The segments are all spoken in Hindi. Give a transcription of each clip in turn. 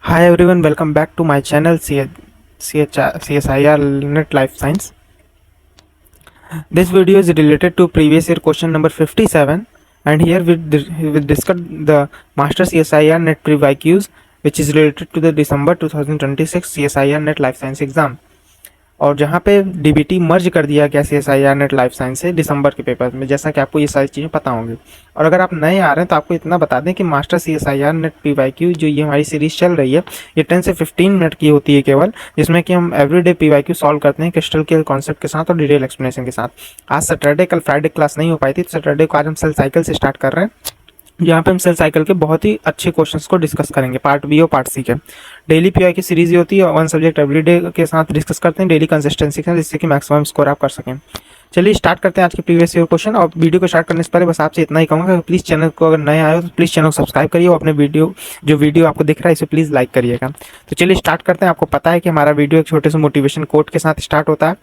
Hi everyone, welcome back to my channel CSIR Net Life Science. This video is related to previous year question number 57, and here we discuss the Master CSIR Net Pre-IQs which is related to the December 2026 CSIR Net Life Science exam. और जहाँ पे डीबीटी मर्ज कर दिया गया CSIR नेट लाइफ साइंस से दिसंबर के पेपर में, जैसा कि आपको ये सारी चीज़ें पता होंगी। और अगर आप नए आ रहे हैं तो आपको इतना बता दें कि मास्टर CSIR नेट PYQ जो ये हमारी सीरीज चल रही है, ये 10 से 15 मिनट की होती है केवल, जिसमें कि हम एवरीडे PYQ सॉल्व करते हैं क्रिस्टल के कॉन्सेप्ट के साथ और डिटेल एक्सप्लेनेशन के साथ। आज सैटरडे, कल फ्राइडे क्लास नहीं हो पाई थी, तो सैटरडे को आज हम सेल साइकिल से स्टार्ट कर रहे हैं, यहाँ पे हम सेल साइकिल के बहुत ही अच्छे क्वेश्चंस को डिस्कस करेंगे, पार्ट बी और पार्ट सी के। डेली पीआई की सीरीज होती है, वन सब्जेक्ट एवरी डे के साथ डिस्कस करते हैं, डेली कंसिस्टेंसी के साथ, जिससे कि मैक्सिमम स्कोर आप कर सकें। चलिए स्टार्ट करते हैं आज के प्रीवियस ईयर क्वेश्चन। और वीडियो को स्टार्ट करने से पहले बस आपसे इतना ही कहूँगा कि प्लीज़ चैनल को अगर नए आए हो तो प्लीज़ चैनल को सब्सक्राइब करिए और अपने वीडियो आपको दिख रहा है इसे प्लीज़ लाइक करिएगा। तो चलिए स्टार्ट करते हैं। आपको पता है कि हमारा वीडियो एक छोटे से मोटिवेशन कोट के साथ स्टार्ट होता है,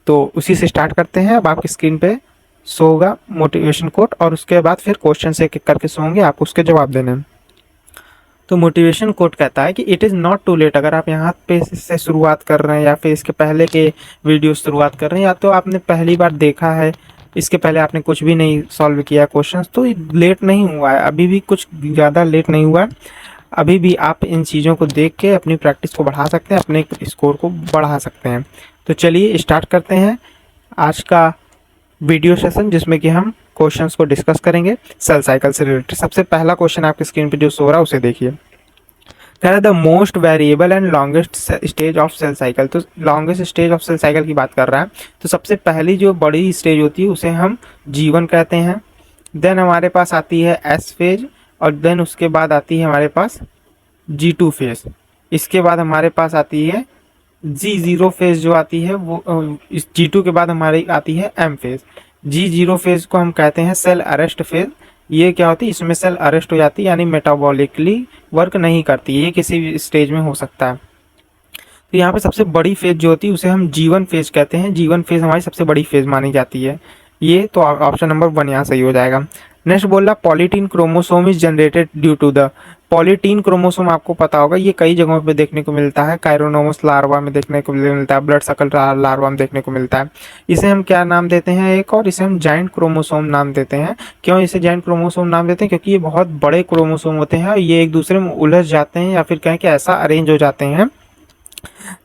तो उसी से स्टार्ट करते हैं। अब आपकी स्क्रीन पे शो होगा मोटिवेशन कोट, और उसके बाद फिर क्वेश्चन से एक करके शो होंगे, आप उसके जवाब देने हैं। तो मोटिवेशन कोट कहता है कि it is not too late. अगर आप यहाँ पे से शुरुआत कर रहे हैं या फिर इसके पहले के वीडियो शुरुआत कर रहे हैं, या तो आपने पहली बार देखा है, इसके पहले आपने कुछ भी नहीं सॉल्व किया क्वेश्चन, तो लेट नहीं हुआ है, अभी भी कुछ ज़्यादा लेट नहीं हुआ है। अभी भी आप इन चीज़ों को देख के अपनी प्रैक्टिस को बढ़ा सकते हैं, अपने स्कोर को बढ़ा सकते हैं। तो चलिए स्टार्ट करते हैं आज का वीडियो सेशन, जिसमें कि हम क्वेश्चंस को डिस्कस करेंगे सेल साइकिल से रिलेटेड। सबसे पहला क्वेश्चन आपकी स्क्रीन पे जो शो रहा है उसे देखिए। कह रहा है the most variable and longest stage of cell cycle. तो longest stage of cell cycle की बात कर रहा है। तो सबसे पहली जो बड़ी स्टेज होती है उसे हम G1 कहते हैं। देन हमारे पास आती है S फेज, और देन उसके बाद आती है हमारे पास G2 फेज। इसके बाद हमारे पास आती है G0 फेज जो आती है वो, इस G2 के बाद हमारी आती है M फेज। G0 फेज को हम कहते हैं सेल अरेस्ट फेज। ये क्या होती है, इसमें सेल अरेस्ट हो जाती है, यानी मेटाबॉलिकली वर्क नहीं करती, ये किसी भी स्टेज में हो सकता है। तो यहाँ पे सबसे बड़ी फेज जो होती है उसे हम G1 फेज कहते हैं। G1 फेज हमारी सबसे बड़ी फेज मानी जाती है। ये तो ऑप्शन नंबर 1 यहाँ सही हो जाएगा। नेक्स्ट बोल रहा polytene chromosome is generated due to the. Polytene chromosome आपको पता होगा, ये कई जगहों पे देखने को मिलता है। कायरोनोमस लार्वा में देखने को मिलता है, ब्लड सर्कल लार्वा में देखने को मिलता है। इसे हम क्या नाम देते हैं एक, और इसे हम जाइंट क्रोमोसोम नाम देते हैं। क्यों इसे जाइंट क्रोमोसोम नाम देते हैं? क्योंकि ये बहुत बड़े क्रोमोसोम होते हैं और ये एक दूसरे में उलझ जाते हैं, या फिर कहें कि ऐसा अरेंज हो जाते हैं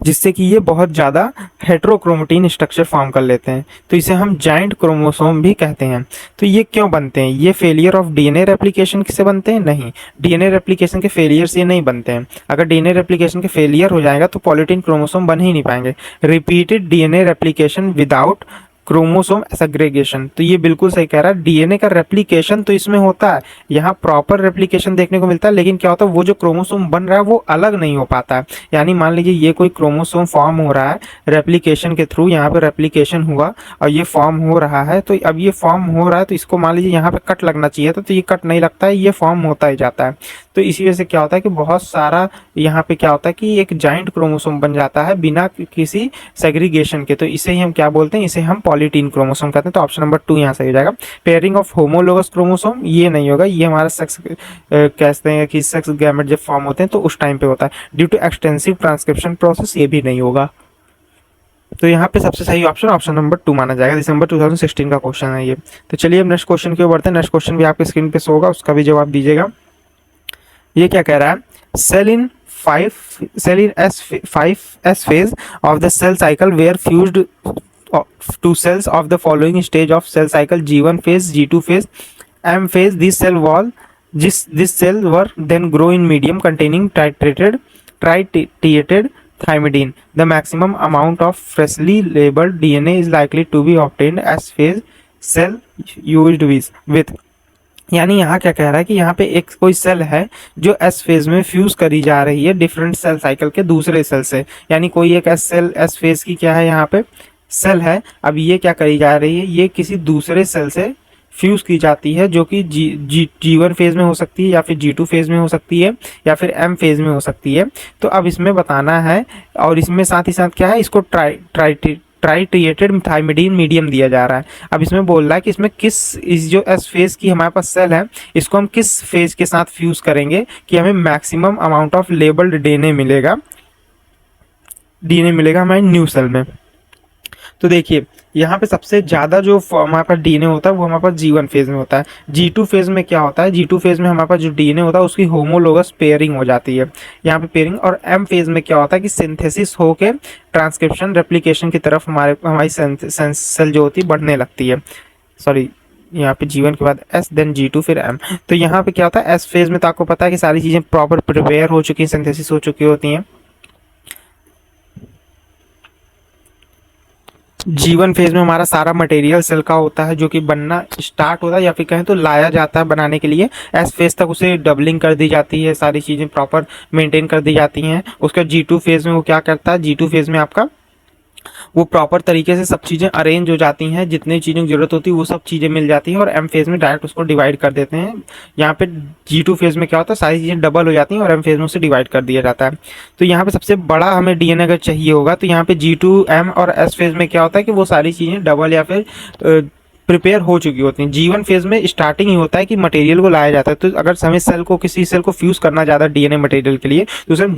जिससे कि ये बहुत ज़्यादा हेट्रोक्रोमेटिन स्ट्रक्चर फॉर्म कर लेते हैं। तो इसे हम जाइंट क्रोमोसोम भी कहते हैं। तो ये क्यों बनते हैं? ये फेलियर ऑफ डीएनए रेप्लिकेशन से बनते हैं? नहीं, डीएनए रेप्लिकेशन के फेलियर से नहीं बनते हैं। अगर डीएनए रेप्लिकेशन के फेलियर हो जाएगा तो पॉलीटीन क्रोमोसोम बन ही नहीं पाएंगे। Repeated DNA replication without chromosome segregation. तो ये बिल्कुल सही कह रहा है। डीएनए का रेप्लिकेशन तो इसमें होता है, यहाँ प्रॉपर रेप्लिकेशन देखने को मिलता है, लेकिन क्या होता है वो जो क्रोमोसोम बन रहा है वो अलग नहीं हो पाता है। यानी मान लीजिए ये कोई क्रोमोसोम फॉर्म हो रहा है रेप्लिकेशन के थ्रू, यहाँ पे रेप्लिकेशन हुआ और ये फॉर्म हो रहा है। तो अब ये फॉर्म हो रहा है तो इसको मान लीजिए यहाँ पे कट लगना चाहिए था, तो ये कट नहीं लगता है, ये फॉर्म होता ही जाता है। तो इसी वजह से क्या होता है कि बहुत सारा यहाँ पे क्या होता है कि एक जाइंट क्रोमोसोम बन जाता है बिना किसी सेग्रीगेशन के। तो इसे ही हम क्या बोलते हैं? इसे हम पॉलीटीन क्रोमोसोम कहते हैं। तो ऑप्शन नंबर 2 यहाँ सही हो जाएगा। पेयरिंग ऑफ होमोलोगस क्रोमोसोम ये नहीं होगा, ये हमारा सेक्स कहते हैं कि सेक्स गैमेट जब फॉर्म होते हैं तो उस टाइम पे होता है। Due to extensive transcription process ये भी नहीं होगा। तो यहाँ पे सबसे सही ऑप्शन नंबर 2 माना जाएगा। दिसंबर 2016 का क्वेश्चन है ये। तो चलिए अब नेक्स्ट क्वेश्चन की ओर बढ़ते हैं। नेक्स्ट क्वेश्चन भी आपके स्क्रीन पे शो होगा, उसका भी जवाब दीजिएगा। ये क्या कह रहा है? Cell in S phase of the cell cycle were fused to cells of the following stage of cell cycle: G1 phase, G2 phase, M phase. This cell were then grow in medium containing tritiated thymidine. The maximum amount of freshly labeled DNA is likely to be obtained as phase cell used with। यानी यहाँ क्या कह रहा है कि यहाँ पे एक कोई सेल है जो एस फेज में फ्यूज करी जा रही है डिफरेंट सेल साइकिल के दूसरे सेल से। यानी कोई एक एस फेज की क्या है यहाँ पे सेल है। अब ये क्या करी जा रही है? ये किसी दूसरे सेल से फ्यूज की जाती है, जो कि G1 फेज में हो सकती है, या फिर G2 फेज में हो सकती है, या फिर M फेज में हो सकती है। तो अब इसमें बताना है, और इसमें साथ ही साथ क्या है, इसको ट्राइट्रिएटेड थाइमिडीन मीडियम दिया जा रहा है। अब इसमें बोल रहा है कि इसमें किस इस जो एस फेज की हमारे पास सेल है इसको हम किस फेज के साथ फ्यूज करेंगे कि हमें maximum amount of labelled DNA मिलेगा हमारे न्यू सेल में। तो देखिए यहाँ पे सबसे ज़्यादा जो हमारे पास डीएनए होता है वो हमारे पास G1 फेज में होता है। G2 फेज में क्या होता है, G2 फेज में हमारे पास जो डीएनए होता है उसकी होमोलोगस पेयरिंग हो जाती है यहाँ पे पेयरिंग। और M फेज में क्या होता है कि सिंथेसिस होके ट्रांसक्रिप्शन रेप्लिकेशन की तरफ हमारी सेल जो होती है बढ़ने लगती है। सॉरी, यहाँ पे G1 के बाद S देन G2 फिर M। तो यहाँ पे क्या होता है S फेज में तो आपको पता है कि सारी चीज़ें प्रॉपर प्रिपेयर हो चुकी हैं, सिंथेसिस हो चुकी होती हैं। G1 फेज में हमारा सारा मटेरियल सेल का होता है जो कि बनना स्टार्ट होता है या फिर कहें तो लाया जाता है बनाने के लिए। S फेज तक उसे डबलिंग कर दी जाती है, सारी चीज़ें प्रॉपर मेंटेन कर दी जाती हैं। उसका G2 फेज में वो क्या करता है, G2 फेज में आपका वो प्रॉपर तरीके से सब चीज़ें अरेंज हो जाती हैं, जितनी चीज़ों की जरूरत होती है वो सब चीज़ें मिल जाती हैं और M फेज में डायरेक्ट उसको डिवाइड कर देते हैं। यहाँ पे G2 फेज में क्या होता है, सारी चीज़ें डबल हो जाती हैं और M फेज में उसे डिवाइड कर दिया जाता है। तो यहाँ पे सबसे बड़ा हमें डीएनए अगर चाहिए होगा तो यहाँ पे G2 M और S फेज में क्या होता है कि वो सारी चीज़ें डबल या फिर प्रिपेयर हो चुकी होती हैं। G1 फेज में स्टार्टिंग ही होता है कि मटेरियल को लाया जाता है। तो अगर हमें सेल को किसी सेल को फ्यूज करना ज़्यादा डीएनए मटेरियल के लिए तो उसे हम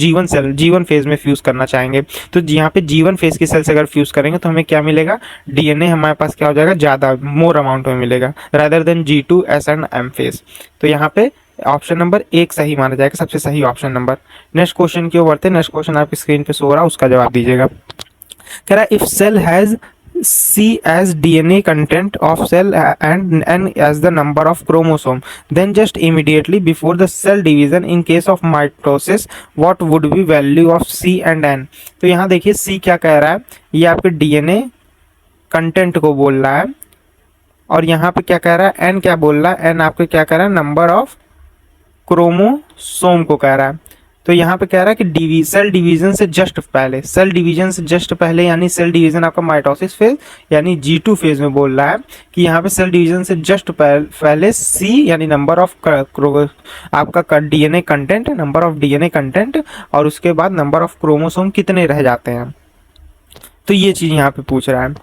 G1 फेज में फ्यूज करना चाहेंगे। तो यहाँ पे G1 फेज की सेल से अगर फ्यूज करेंगे तो हमें क्या मिलेगा, डीएनए हमारे पास क्या हो जाएगा, ज़्यादा मोर अमाउंट में मिलेगा rather than G2 S and M phase. तो यहाँ पे ऑप्शन नंबर 1 सही माना जाएगा, सबसे सही ऑप्शन नंबर। नेक्स्ट क्वेश्चन की ओर बढ़ते हैं। नेक्स्ट क्वेश्चन आपकी स्क्रीन पे शो हो रहा है, उसका जवाब दीजिएगा। कह रहा है if cell has C as DNA content of cell and N as the number of chromosome, then just immediately before the cell division in case of mitosis, what would be value of C and N? तो यहाँ देखिए C क्या कह रहा है, ये आपके DNA कंटेंट को बोल रहा है और यहाँ पे क्या कह रहा है, N क्या बोल रहा है, N आपके क्या कह रहा है, नंबर ऑफ क्रोमोसोम को कह रहा है। तो यहाँ पे कह रहा है कि सेल डिवीजन से जस्ट पहले यानी सेल डिवीजन आपका माइटोसिस फेज यानी G2 फेज में बोल रहा है कि यहाँ पे सेल डिवीजन से जस्ट पहले C यानी नंबर ऑफ आपका DNA content, number of DNA content और उसके बाद नंबर ऑफ क्रोमोसोम कितने रह जाते हैं। तो ये चीज़ यहाँ पे पूछ रहा है।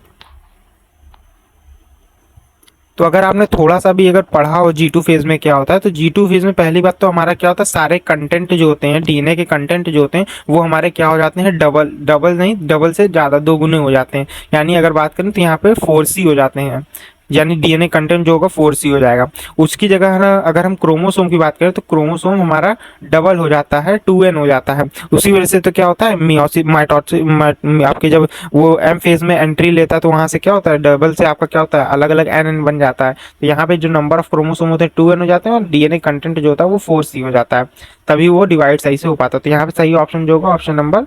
तो अगर आपने थोड़ा सा भी अगर पढ़ा हो G2 फेज में क्या होता है, तो G2 फेज में पहली बात तो हमारा क्या होता है, सारे कंटेंट जो होते हैं डीएनए के कंटेंट जो होते हैं वो हमारे क्या हो जाते हैं, डबल से ज़्यादा 2 गुने हो जाते हैं। यानी अगर बात करें तो यहाँ पे 4C हो जाते हैं, यानी डीएनए कंटेंट जो होगा 4C हो जाएगा। उसकी जगह ना अगर हम क्रोमोसोम की बात करें तो क्रोमोसोम हमारा डबल हो जाता है, 2N हो जाता है। उसी वजह से तो क्या होता है, माइटोसिस आपके जब वो M फेज में एंट्री लेता है तो वहाँ से क्या होता है, डबल से आपका क्या होता है, अलग अलग NN बन जाता है। तो यहाँ पे जो नंबर ऑफ क्रोमोसोम होते हैं 2N हो जाते हैं और डीएनए कंटेंट जो होता है वो 4C हो जाता है, तभी वो डिवाइड सही से हो पाता है। तो यहाँ पे सही ऑप्शन जो होगा ऑप्शन नंबर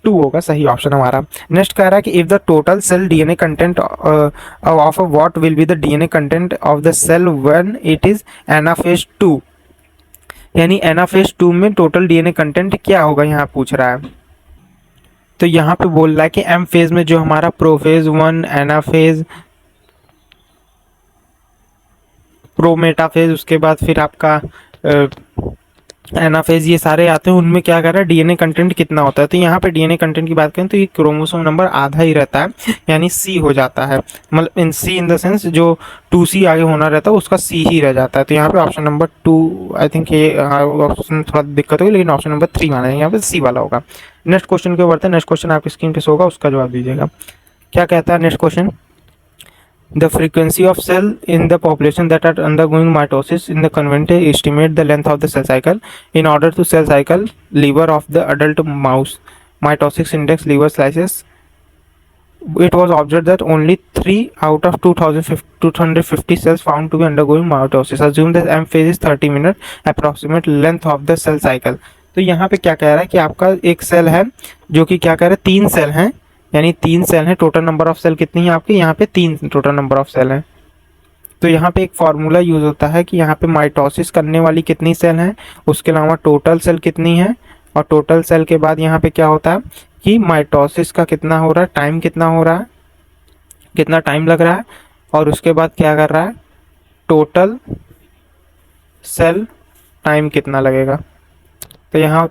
2 होगा सही ऑप्शन हमारा। नेक्स्ट कह रहा है कि if the total cell DNA content of what will be the DNA content of the cell when it is anaphase 2, यानी एनाफेज 2 में टोटल डीएनए कंटेंट क्या होगा यहाँ पूछ रहा है। तो यहाँ पे बोल रहा है कि M फेज में जो हमारा प्रोफेज 1, एनाफेज, प्रोमेटाफेज, उसके बाद फिर आपका एनाफेज, ये सारे आते हैं, उनमें क्या कर रहा है, डीएनए कंटेंट कितना होता है। तो यहाँ पे डीएनए कंटेंट की बात करें तो ये क्रोमोसोम नंबर आधा ही रहता है, यानी C हो जाता है, मतलब इन C इन द सेंस जो 2C आगे होना रहता है उसका C ही रह जाता है। तो यहाँ पे ऑप्शन नंबर 2 आई थिंक ये ऑप्शन थोड़ा दिक्कत होगी, लेकिन ऑप्शन नंबर 3 माना है, यहाँ पे C वाला होगा। नेक्स्ट क्वेश्चन के बढ़ते हैं। नेक्स्ट क्वेश्चन आपकी स्क्रीन पे होगा, उसका जवाब दीजिएगा। क्या कहता है next question, the frequency of cell in the population that are undergoing mitosis in the convention estimate the length of the cell cycle in order to cell cycle liver of the adult mouse mitosis index liver slices. It was observed that only 3 out of 250 cells found to be undergoing mitosis. Assume that M phase is 30 minutes, approximate length of the cell cycle. तो यहाँ पे क्या कह रहा है कि आपका एक सेल है जो कि क्या कह रहा है, 3 सेल हैं, यानी 3 सेल हैं। टोटल नंबर ऑफ सेल कितनी है आपके, यहाँ पे 3 टोटल नंबर ऑफ सेल हैं। तो यहाँ पे एक फार्मूला यूज होता है कि यहाँ पे माइटोसिस करने वाली कितनी सेल हैं, उसके अलावा टोटल सेल कितनी है, और टोटल सेल के बाद यहाँ पे क्या होता है कि माइटोसिस का कितना हो रहा है, टाइम कितना हो रहा है, कितना टाइम लग रहा है, और उसके बाद क्या कर रहा है, टोटल सेल टाइम कितना लगेगा। तो यहाँ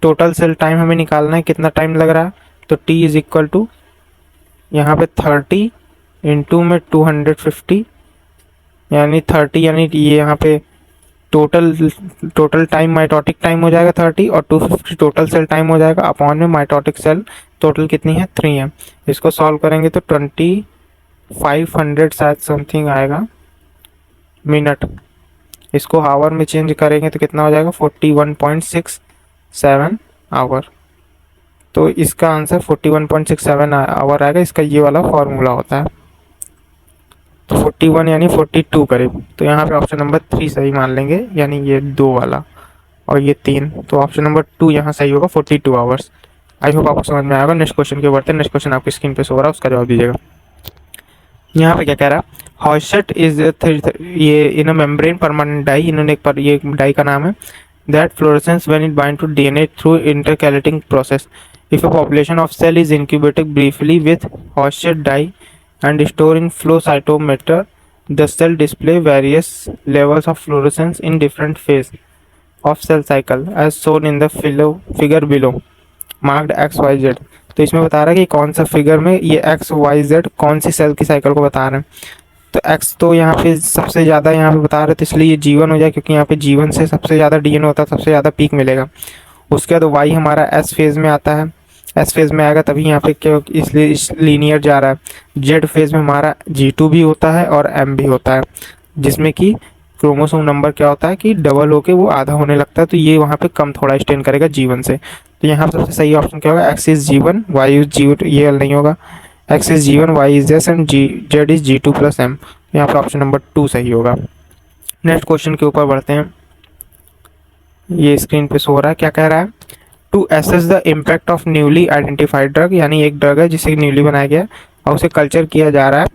टोटल सेल टाइम हमें निकालना है, कितना टाइम लग रहा है, तो T इज इक्वल टू यहाँ पे 30 इंटू में 250 यानी 30, यानी ये यहाँ पे टोटल टाइम माइटोटिक टाइम हो जाएगा 30 और 250 टोटल सेल टाइम हो जाएगा। अपॉन में माइटोटिक सेल टोटल कितनी है 3 है। इसको सॉल्व करेंगे तो 2500 शायद समथिंग आएगा मिनट। इसको आवर में चेंज करेंगे तो कितना हो जाएगा 41.67 आवर। तो इसका आंसर 41.67 आवर आएगा। इसका ये वाला फॉर्मूला होता है। तो 41 यानी 42 करीब। तो यहाँ पे ऑप्शन नंबर 3 सही मान लेंगे, यानी ये 2 वाला और ये 3। तो ऑप्शन नंबर 2 यहाँ सही होगा 42 आवर्स। आई होप आपको समझ में आएगा। नेक्स्ट क्वेश्चन के बढ़ते हैं। नेक्स्ट क्वेश्चन आपकी स्क्रीन पे शो हो रहा है, उसका जवाब दीजिएगा। यहाँ पे क्या कह रहा है, हॉर्सेट इज ये in a membrane permanent dye, इन्होंने एक पर ये डाई का नाम है, that fluorescence when it bind to DNA through intercalating process. If a population of cell is incubated briefly with Hoechst dye and store in flow cytometer, the cell display various levels of fluorescence in different phase of cell cycle as shown in the figure below marked XYZ। तो इसमें बता रहा है कि कौन सा फिगर में ये XYZ कौन सी सेल की साइकिल को बता रहे हैं। तो X तो यहाँ पे सबसे ज़्यादा यहाँ पे बता रहे थे, तो इसलिए ये G1 हो जाए, क्योंकि यहाँ पे G1 से सबसे ज़्यादा DNA होता है, सबसे ज़्यादा पीक मिलेगा। उसके बाद Y हमारा S फेज में आता है, एस फेज में आएगा तभी यहाँ पे क्या, इसलिए इस लीनियर जा रहा है। जेड फेज में हमारा G2 भी होता है और M भी होता है, जिसमें कि क्रोमोसोम नंबर क्या होता है कि डबल होके वो आधा होने लगता है। तो ये वहाँ पे कम थोड़ा स्टेन करेगा G1 से। तो यहाँ पर सबसे सही ऑप्शन क्या होगा, X is G1 Y is G2, ये नहीं होगा। X is G1 Y is S and Z is G2 plus M। यहाँ पर ऑप्शन नंबर 2 सही होगा। नेक्स्ट क्वेश्चन के ऊपर बढ़ते हैं। ये स्क्रीन पे शो हो रहा है, क्या कह रहा है, to assess the impact of newly identified drug, यानी एक ड्रग है जिसे न्यूली बनाया गया और उसे कल्चर किया जा रहा है।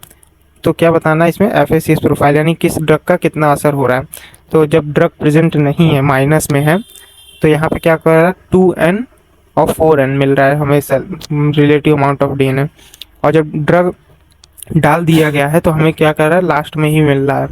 तो क्या बताना है इसमें, FACS प्रोफाइल, यानी किस ड्रग का कितना असर हो रहा है। तो जब ड्रग प्रेजेंट नहीं है, माइनस में है, तो यहाँ पे क्या कर रहा है 2N और 4N मिल रहा है हमें रिलेटिव अमाउंट ऑफ DNA। और जब ड्रग डाल दिया गया है तो हमें क्या कर रहा है, लास्ट में ही मिल रहा है।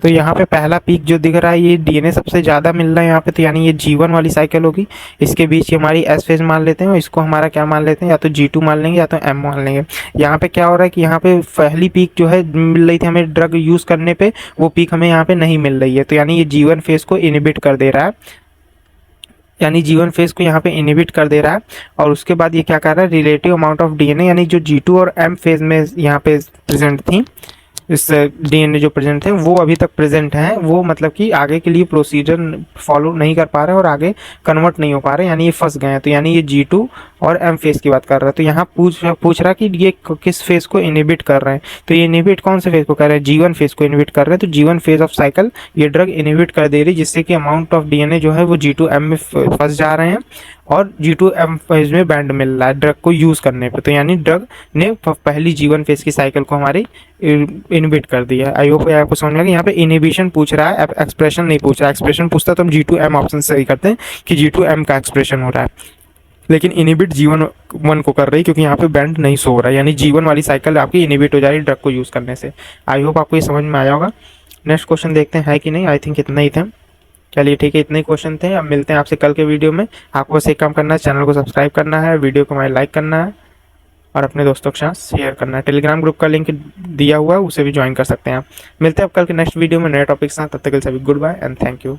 तो यहाँ पे पहला पीक जो दिख रहा है ये DNA सबसे ज़्यादा मिल रहा है यहाँ पे, तो यानी ये G1 वाली साइकिल होगी। इसके बीच ये हमारी S फेज मान लेते हैं और इसको हमारा क्या मान लेते हैं, या तो G2 मान लेंगे या तो M मान लेंगे। यहाँ पे क्या हो रहा है कि यहाँ पे पहली पीक जो है मिल रही थी हमें ड्रग यूज़ करने पे, वो पीक हमें यहाँ पे नहीं मिल रही है। तो यानी ये G1 फेज को इनहिबिट कर दे रहा है, यानी G1 फेज को यहाँ पे इनहिबिट कर दे रहा है। और उसके बाद ये क्या कर रहा है, रिलेटिव अमाउंट ऑफ DNA, यानी जो G2 और M फेज में यहाँ पे प्रेजेंट थी, इस DNA जो प्रेजेंट थे वो अभी तक प्रेजेंट हैं, वो मतलब कि आगे के लिए प्रोसीजर फॉलो नहीं कर पा रहे और आगे कन्वर्ट नहीं हो पा रहे, यानी ये फंस गए हैं। तो यानी ये G2 और M फेज की बात कर रहा है। तो यहाँ पूछ रहा कि ये किस फेज को इनहिबिट कर रहे हैं। तो ये इनहिबिट कौन से फेज को कर रहे हैं, G1 फेज को इनहिबिट कर रहे हैं। तो G1 फेज ऑफ साइकिल ये ड्रग इनहिबिट कर दे रही, जिससे कि अमाउंट ऑफ DNA जो है वो G2 M में फंस जा रहे हैं और G2 M फेज में बैंड मिल रहा है ड्रग को यूज़ करने पे। तो यानी ड्रग ने पहली G1 फेज की साइकिल को हमारी इनहिबिट कर दिया है। आई होप आपको समझ में आएगा। यहाँ पे इनहिबिशन पूछ रहा है, एक्सप्रेशन नहीं पूछ रहा है। एक्सप्रेशन पूछता तो हम G2 M ऑप्शन सही करते हैं कि G2 M का एक्सप्रेशन हो रहा है, लेकिन इनहिबिट G1 1 को कर रही, क्योंकि यहाँ पे बैंड नहीं सो रहा है, यानी G1 वाली साइकिल आपकी इनहिबिट हो जा रही ड्रग को यूज़ करने से। आई होप आपको ये समझ में आया होगा। नेक्स्ट क्वेश्चन देखते हैं है कि नहीं। आई थिंक इतना ही थे। चलिए ठीक है, इतने ही क्वेश्चन थे। अब मिलते हैं आपसे कल के वीडियो में। आपको बस एक काम करना है, चैनल को सब्सक्राइब करना है, वीडियो को हमारे लाइक करना है और अपने दोस्तों के साथ शेयर करना है। टेलीग्राम ग्रुप का लिंक दिया हुआ है, उसे भी ज्वाइन कर सकते हैं आप। मिलते हैं अब कल के नेक्स्ट वीडियो में नए टॉपिक के साथ। तब तक के लिए सभी goodbye and thank you.